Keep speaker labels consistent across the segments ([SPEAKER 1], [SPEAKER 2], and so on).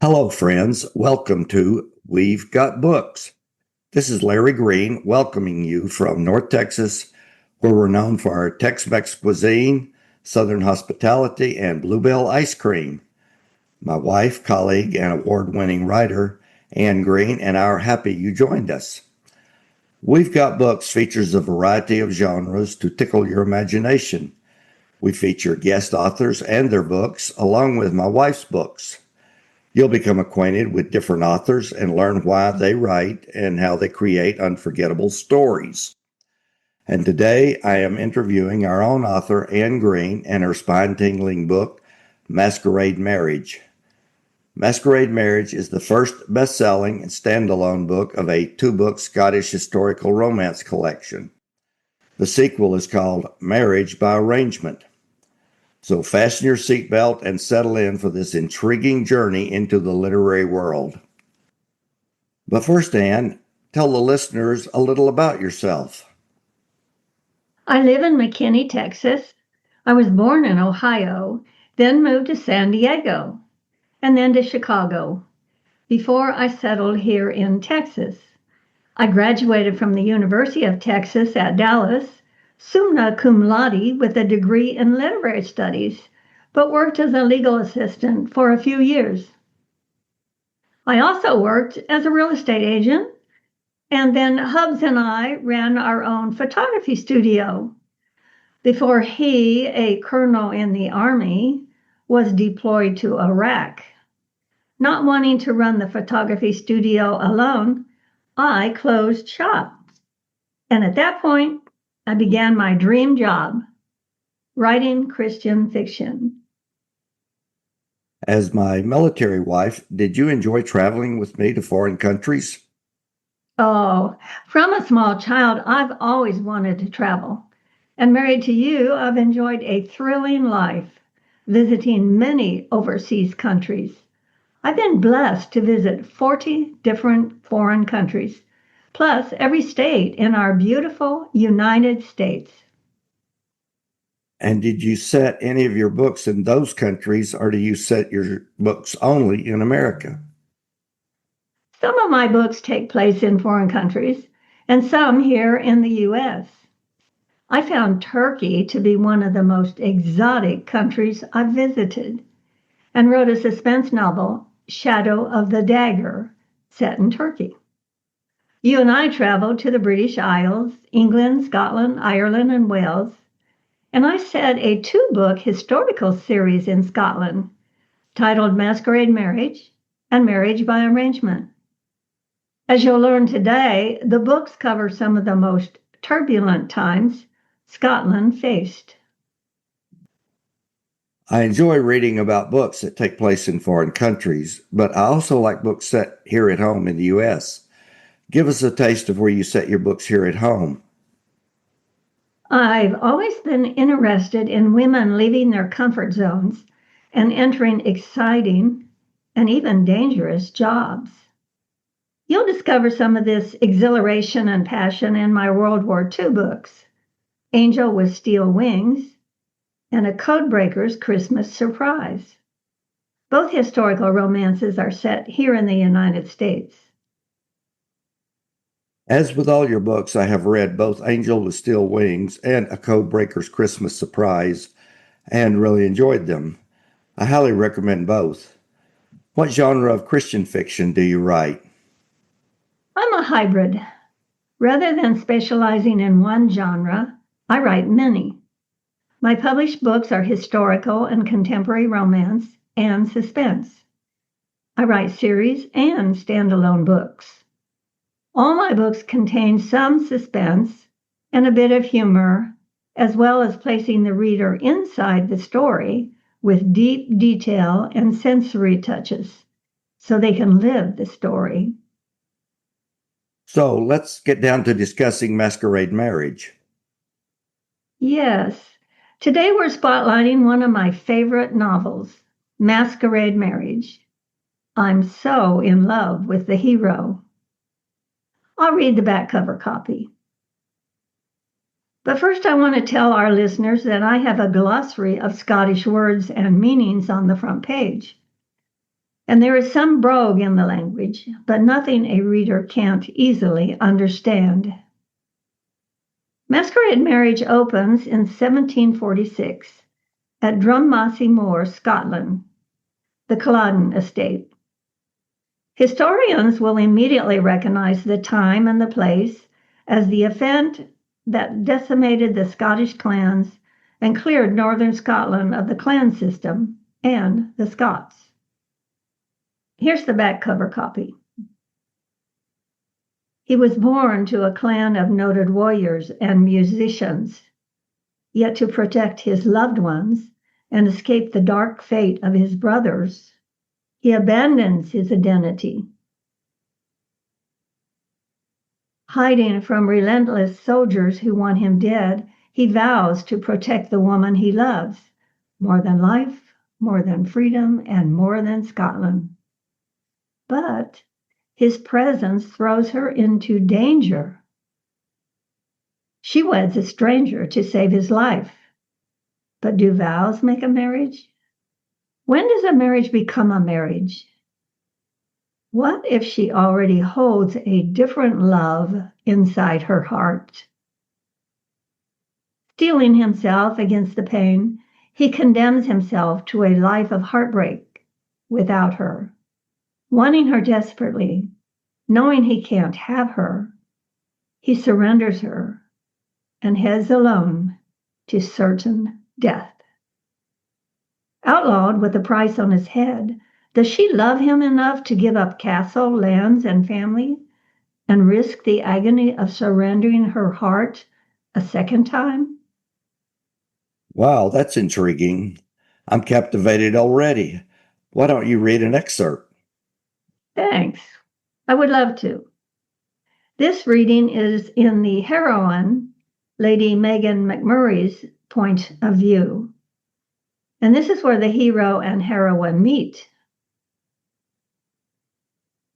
[SPEAKER 1] Hello, friends. Welcome to We've Got Books. This is Larry Greene welcoming you from North Texas, where we're known for our Tex-Mex cuisine, Southern hospitality, and bluebell ice cream. My wife, colleague, and award-winning writer, Anne Greene, and I are happy you joined us. We've Got Books features a variety of genres to tickle your imagination. We feature guest authors and their books, along with my wife's books. You'll become acquainted with different authors and learn why they write and how they create unforgettable stories. And today I am interviewing our own author, Anne Greene, and her spine-tingling book, Masquerade Marriage. Masquerade Marriage is the first best-selling and standalone book of a two-book Scottish historical romance collection. The sequel is called Marriage by Arrangement. So fasten your seatbelt and settle in for this intriguing journey into the literary world. But first, Anne, tell the listeners a little about yourself.
[SPEAKER 2] I live in McKinney, Texas. I was born in Ohio, then moved to San Diego, and then to Chicago before I settled here in Texas. I graduated from the University of Texas at Dallas, summa cum laude with a degree in literary studies, but worked as a legal assistant for a few years. I also worked as a real estate agent, and then Hubs and I ran our own photography studio before he, a colonel in the Army, was deployed to Iraq. Not wanting to run the photography studio alone, I closed shop. And at that point, I began my dream job, writing Christian fiction.
[SPEAKER 1] As my military wife, did you enjoy traveling with me to foreign countries?
[SPEAKER 2] Oh, from a small child, I've always wanted to travel. And married to you, I've enjoyed a thrilling life, visiting many overseas countries. I've been blessed to visit 40 different foreign countries, plus every state in our beautiful United States.
[SPEAKER 1] And did you set any of your books in those countries, or do you set your books only in America?
[SPEAKER 2] Some of my books take place in foreign countries, and some here in the U.S. I found Turkey to be one of the most exotic countries I've visited, and wrote a suspense novel, Shadow of the Dagger, set in Turkey. You and I traveled to the British Isles, England, Scotland, Ireland, and Wales, and I set a two-book historical series in Scotland titled Masquerade Marriage and Marriage by Arrangement. As you'll learn today, the books cover some of the most turbulent times Scotland faced.
[SPEAKER 1] I enjoy reading about books that take place in foreign countries, but I also like books set here at home in the U.S. Give us a taste of where you set your books here at home.
[SPEAKER 2] I've always been interested in women leaving their comfort zones and entering exciting and even dangerous jobs. You'll discover some of this exhilaration and passion in my World War II books, Angel with Steel Wings and A Codebreaker's Christmas Surprise. Both historical romances are set here in the United States.
[SPEAKER 1] As with all your books, I have read both Angel with Steel Wings and A Codebreaker's Christmas Surprise and really enjoyed them. I highly recommend both. What genre of Christian fiction do you write?
[SPEAKER 2] I'm a hybrid. Rather than specializing in one genre, I write many. My published books are historical and contemporary romance and suspense. I write series and standalone books. All my books contain some suspense and a bit of humor, as well as placing the reader inside the story with deep detail and sensory touches, so they can live the story.
[SPEAKER 1] So let's get down to discussing Masquerade Marriage.
[SPEAKER 2] Yes, today we're spotlighting one of my favorite novels, Masquerade Marriage. I'm so in love with the hero. I'll read the back cover copy. But first I want to tell our listeners that I have a glossary of Scottish words and meanings on the front page. and there is some brogue in the language, but nothing a reader can't easily understand. Masquerade Marriage opens in 1746 at Drummossy Moor, Scotland, the Culloden estate. Historians will immediately recognize the time and the place as the event that decimated the Scottish clans and cleared northern Scotland of the clan system and the Scots. Here's the back cover copy. He was born to a clan of noted warriors and musicians, yet to protect his loved ones and escape the dark fate of his brothers, he abandons his identity. Hiding from relentless soldiers who want him dead, he vows to protect the woman he loves, more than life, more than freedom, and more than Scotland. But his presence throws her into danger. She weds a stranger to save his life. But do vows make a marriage? When does a marriage become a marriage? What if she already holds a different love inside her heart? Steeling himself against the pain, he condemns himself to a life of heartbreak without her. Wanting her desperately, knowing he can't have her, he surrenders her and heads alone to certain death. Outlawed with a price on his head, does she love him enough to give up castle, lands, and family and risk the agony of surrendering her heart a second time?
[SPEAKER 1] Wow, that's intriguing. I'm captivated already. Why don't you read an excerpt?
[SPEAKER 2] Thanks. I would love to. This reading is in the heroine, Lady Megan McMurray's point of view. And this is where the hero and heroine meet.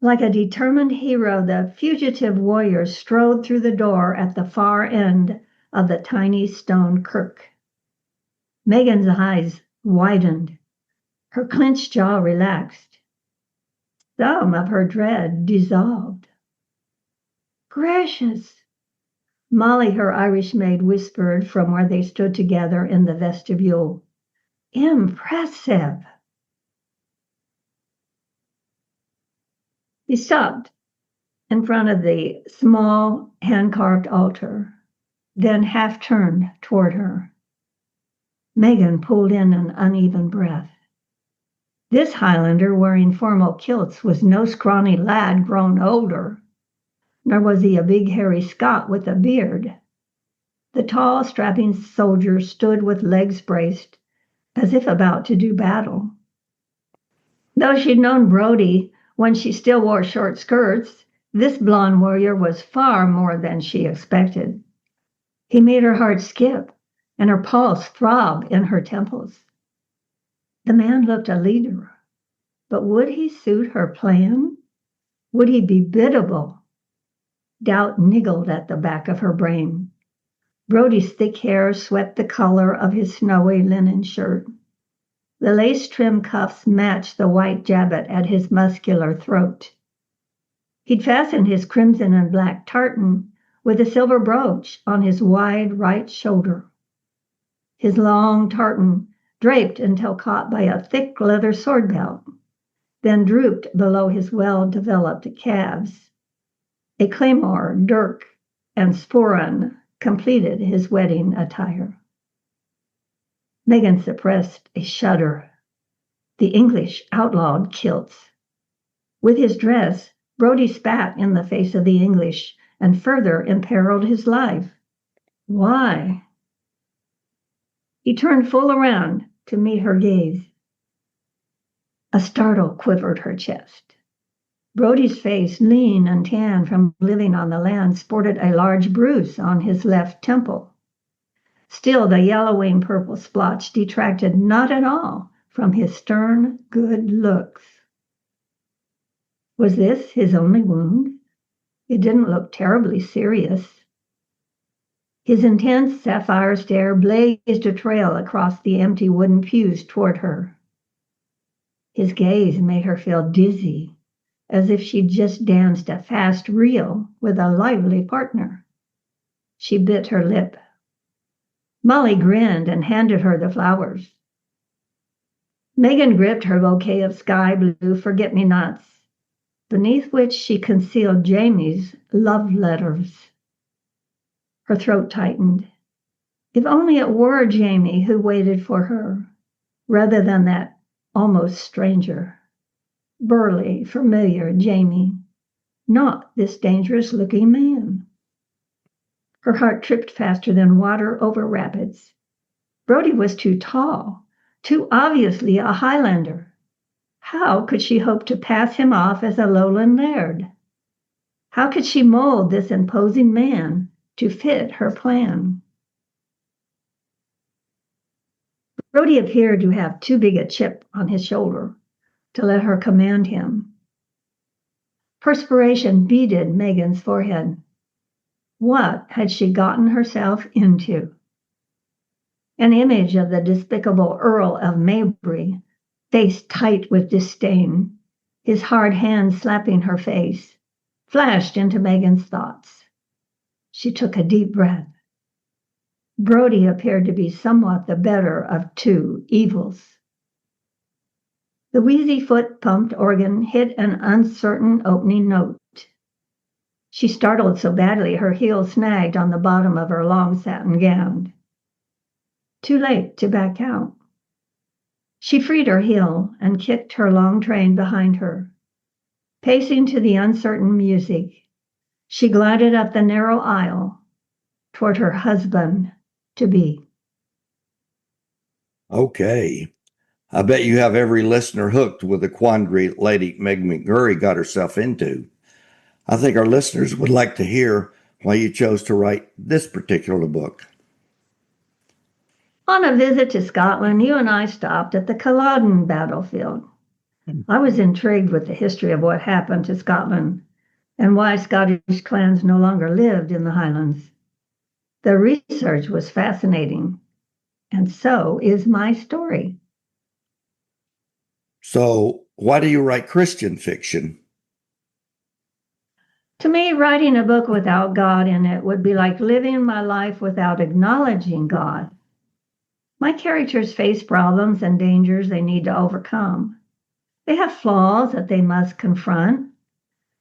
[SPEAKER 2] Like a determined hero, the fugitive warrior strode through the door at the far end of the tiny stone kirk. Megan's eyes widened, her clenched jaw relaxed. Some of her dread dissolved. Gracious, Molly, her Irish maid, whispered from where they stood together in the vestibule. Impressive. He stopped in front of the small hand-carved altar, then half turned toward her. Megan pulled in an uneven breath. This Highlander wearing formal kilts was no scrawny lad grown older, nor was he a big hairy Scot with a beard. The tall, strapping soldier stood with legs braced, as if about to do battle. Though she'd known Brodie when she still wore short skirts, this blonde warrior was far more than she expected. He made her heart skip and her pulse throb in her temples. The man looked a leader, but would he suit her plan? Would he be biddable? Doubt niggled at the back of her brain. Brodie's thick hair swept the color of his snowy linen shirt. The lace-trimmed cuffs matched the white jabot at his muscular throat. He'd fastened his crimson and black tartan with a silver brooch on his wide right shoulder. His long tartan draped until caught by a thick leather sword belt, then drooped below his well-developed calves. A claymore, dirk, and sporran completed his wedding attire. Megan suppressed a shudder. The English outlawed kilts. With his dress, Brodie spat in the face of the English and further imperiled his life. Why? He turned full around to meet her gaze. A startle quivered her chest. Brodie's face, lean and tan from living on the land, sported a large bruise on his left temple. Still, the yellowing purple splotch detracted not at all from his stern, good looks. Was this his only wound? It didn't look terribly serious. His intense sapphire stare blazed a trail across the empty wooden pews toward her. His gaze made her feel dizzy, as if she'd just danced a fast reel with a lively partner. She bit her lip. Molly grinned and handed her the flowers. Megan gripped her bouquet of sky blue forget-me-nots, beneath which she concealed Jamie's love letters. Her throat tightened. If only it were Jamie who waited for her, rather than that almost stranger. Burly, familiar Jamie, not this dangerous-looking man. Her heart tripped faster than water over rapids. Brody was too tall, too obviously a Highlander. How could she hope to pass him off as a lowland laird? How could she mold this imposing man to fit her plan? Brody appeared to have too big a chip on his shoulder to let her command him. Perspiration beaded Megan's forehead. What had she gotten herself into? An image of the despicable Earl of Maybury, face tight with disdain, his hard hand slapping her face, flashed into Megan's thoughts. She took a deep breath. Brody appeared to be somewhat the better of two evils. The wheezy foot-pumped organ hit an uncertain opening note. She startled so badly her heel snagged on the bottom of her long satin gown. Too late to back out. She freed her heel and kicked her long train behind her. Pacing to the uncertain music, she glided up the narrow aisle toward her husband-to-be.
[SPEAKER 1] Okay. I bet you have every listener hooked with the quandary Lady Meg McMurray got herself into. I think our listeners would like to hear why you chose to write this particular book.
[SPEAKER 2] On a visit to Scotland, you and I stopped at the Culloden battlefield. I was intrigued with the history of what happened to Scotland and why Scottish clans no longer lived in the Highlands. The research was fascinating, and so is my story.
[SPEAKER 1] So, why do you write Christian fiction?
[SPEAKER 2] To me, writing a book without God in it would be like living my life without acknowledging God. My characters face problems and dangers they need to overcome. They have flaws that they must confront.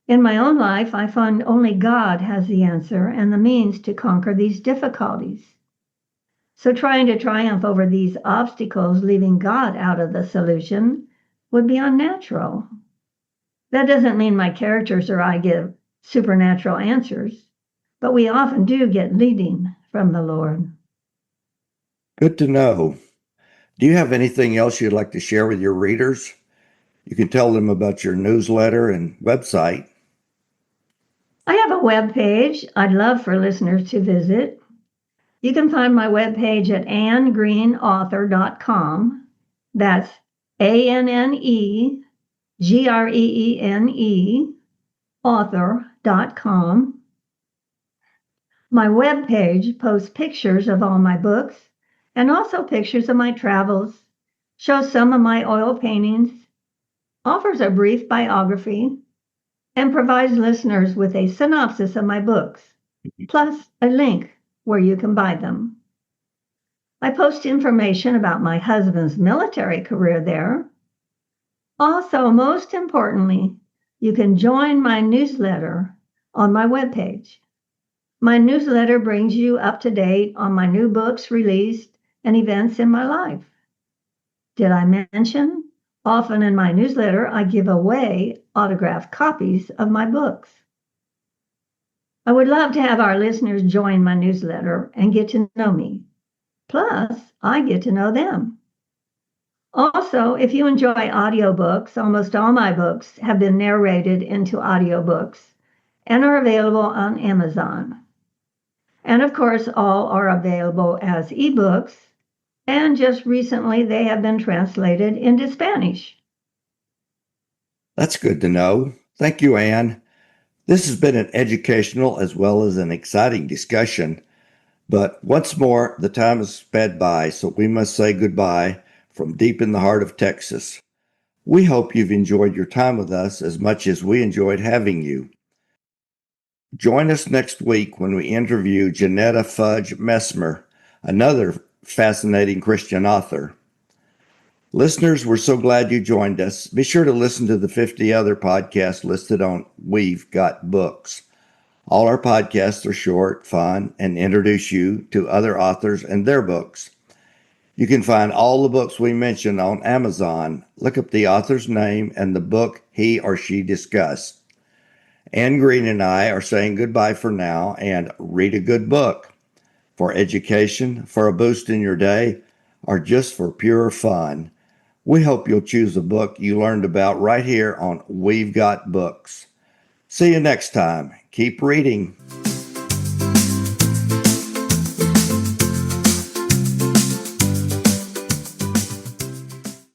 [SPEAKER 2] In my own life, I find only God has the answer and the means to conquer these difficulties. So trying to triumph over these obstacles, leaving God out of the solution, would be unnatural. That doesn't mean my characters or I give supernatural answers, but we often do get leading from the Lord.
[SPEAKER 1] Good to know. Do you have anything else you'd like to share with your readers? You can tell them about your newsletter and website.
[SPEAKER 2] I have a web page I'd love for listeners to visit. You can find my web page at annegreeneauthor.com. That's ANNEGREENE author.com. My web page posts pictures of all my books and also pictures of my travels, shows some of my oil paintings, offers a brief biography, and provides listeners with a synopsis of my books, plus a link where you can buy them. I post information about my husband's military career there. Also, most importantly, you can join my newsletter on my webpage. My newsletter brings you up to date on my new books released and events in my life. Did I mention? Often in my newsletter, I give away autographed copies of my books. I would love to have our listeners join my newsletter and get to know me. Plus, I get to know them. Also, if you enjoy audiobooks, almost all my books have been narrated into audiobooks and are available on Amazon. And of course, all are available as ebooks, and just recently they have been translated into Spanish.
[SPEAKER 1] That's good to know. Thank you, Anne. This has been an educational as well as an exciting discussion. But once more, the time has sped by, so we must say goodbye from deep in the heart of Texas. We hope you've enjoyed your time with us as much as we enjoyed having you. Join us next week when we interview Janetta Fudge Messmer, another fascinating Christian author. Listeners, we're so glad you joined us. Be sure to listen to the 50 other podcasts listed on We've Got Books. All our podcasts are short, fun, and introduce you to other authors and their books. You can find all the books we mentioned on Amazon. Look up the author's name and the book he or she discussed. Anne Greene and I are saying goodbye for now, and read a good book for education, for a boost in your day, or just for pure fun. We hope you'll choose a book you learned about right here on We've Got Books. See you next time. Keep reading.